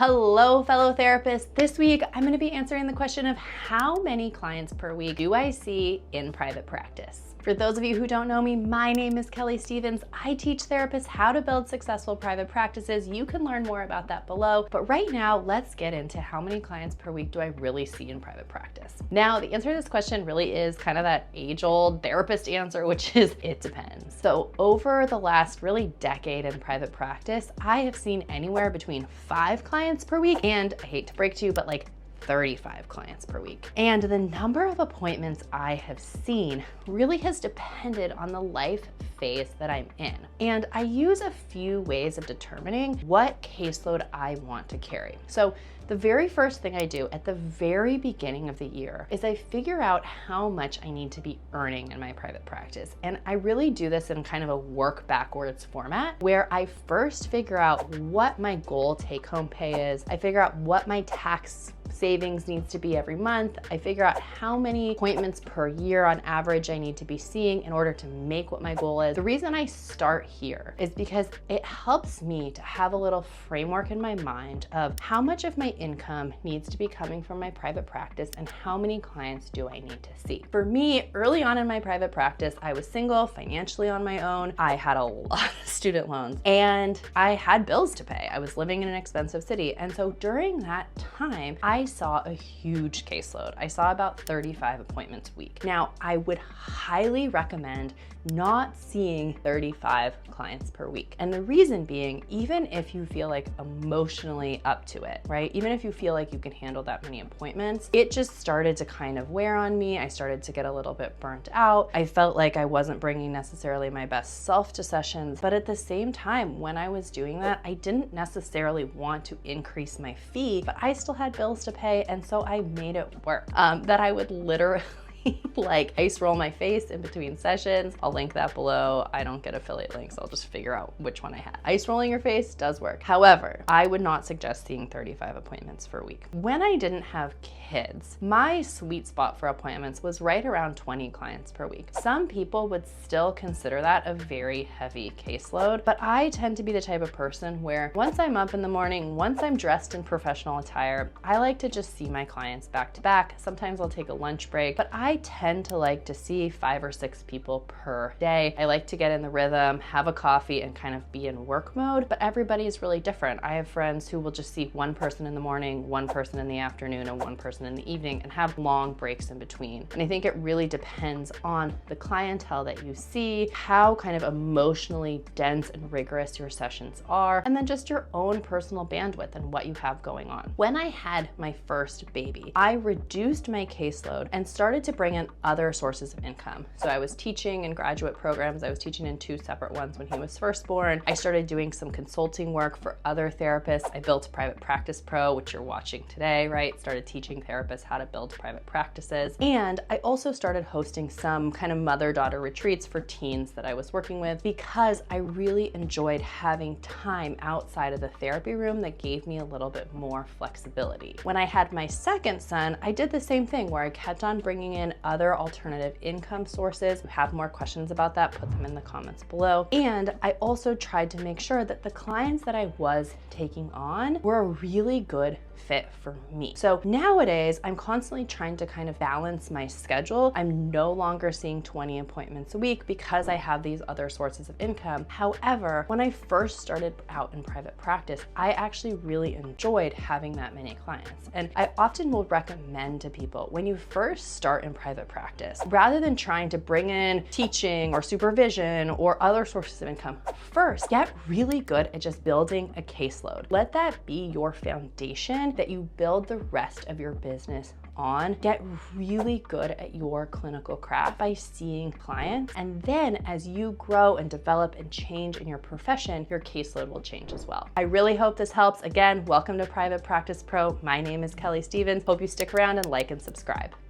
Hello, fellow therapists. This week, I'm going to be answering the question of how many clients per week do I see in private practice? For those of you who don't know me, my name is Kelly Stevens. I teach therapists how to build successful private practices. You can learn more about that below. But right now, let's get into how many clients per week do I really see in private practice. Now, the answer to this question really is kind of that age-old therapist answer, which is it depends. So over the last really decade in private practice, I have seen anywhere between 5 clients per week and, I hate to break to you, but like 35 clients per week. And the number of appointments I have seen really has depended on the life phase that I'm in. And I use a few ways of determining what caseload I want to carry. So the very first thing I do at the very beginning of the year is I figure out how much I need to be earning in my private practice. And I really do this in kind of a work backwards format where I first figure out what my goal take-home pay is. I figure out what my tax savings needs to be every month. I figure out how many appointments per year on average I need to be seeing in order to make what my goal is. The reason I start here is because it helps me to have a little framework in my mind of how much of my income needs to be coming from my private practice and how many clients do I need to see. For me, early on in my private practice, I was single, financially on my own. I had a lot of student loans and I had bills to pay. I was living in an expensive city. And so during that time, I saw a huge caseload. I saw about 35 appointments a week. Now, I would highly recommend not seeing 35 clients per week. And the reason being, even if you feel like emotionally up to it, right? Even if you feel like you can handle that many appointments, it just started to kind of wear on me. I started to get a little bit burnt out. I felt like I wasn't bringing necessarily my best self to sessions. But at the same time, when I was doing that, I didn't necessarily want to increase my fee, but I still had bills to pay. And so I made it work. That I would literally like ice roll my face in between sessions. I'll link that below. I don't get affiliate links. I'll just figure out which one I had. Ice rolling your face does work. However, I would not suggest seeing 35 appointments per week. When I didn't have kids, my sweet spot for appointments was right around 20 clients per week. Some people would still consider that a very heavy caseload, but I tend to be the type of person where once I'm up in the morning, once I'm dressed in professional attire, I like to just see my clients back to back. Sometimes I'll take a lunch break, but I tend to like to see 5 or 6 people per day. I like to get in the rhythm, have a coffee, and kind of be in work mode, but everybody is really different. I have friends who will just see one person in the morning, one person in the afternoon, and one person in the evening and have long breaks in between. And I think it really depends on the clientele that you see, how kind of emotionally dense and rigorous your sessions are, and then just your own personal bandwidth and what you have going on. When I had my first baby, I reduced my caseload and started to bring in other sources of income. So I was teaching in graduate programs. I was teaching in 2 separate ones when he was first born. I started doing some consulting work for other therapists. I built Private Practice Pro, which you're watching today, right? Started teaching therapists how to build private practices. And I also started hosting some kind of mother-daughter retreats for teens that I was working with because I really enjoyed having time outside of the therapy room that gave me a little bit more flexibility. When I had my second son, I did the same thing where I kept on bringing in other alternative income sources. If you have more questions about that, put them in the comments below. And I also tried to make sure that the clients that I was taking on were a really good fit for me. So nowadays, I'm constantly trying to kind of balance my schedule. I'm no longer seeing 20 appointments a week because I have these other sources of income. However, when I first started out in private practice, I actually really enjoyed having that many clients. And I often will recommend to people when you first start in private practice, rather than trying to bring in teaching or supervision or other sources of income, first get really good at just building a caseload. Let that be your foundation that you build the rest of your business on. Get really good at your clinical craft by seeing clients. And then as you grow and develop and change in your profession, your caseload will change as well. I really hope this helps. Again, welcome to Private Practice Pro. My name is Kelly Stevens. Hope you stick around and like and subscribe.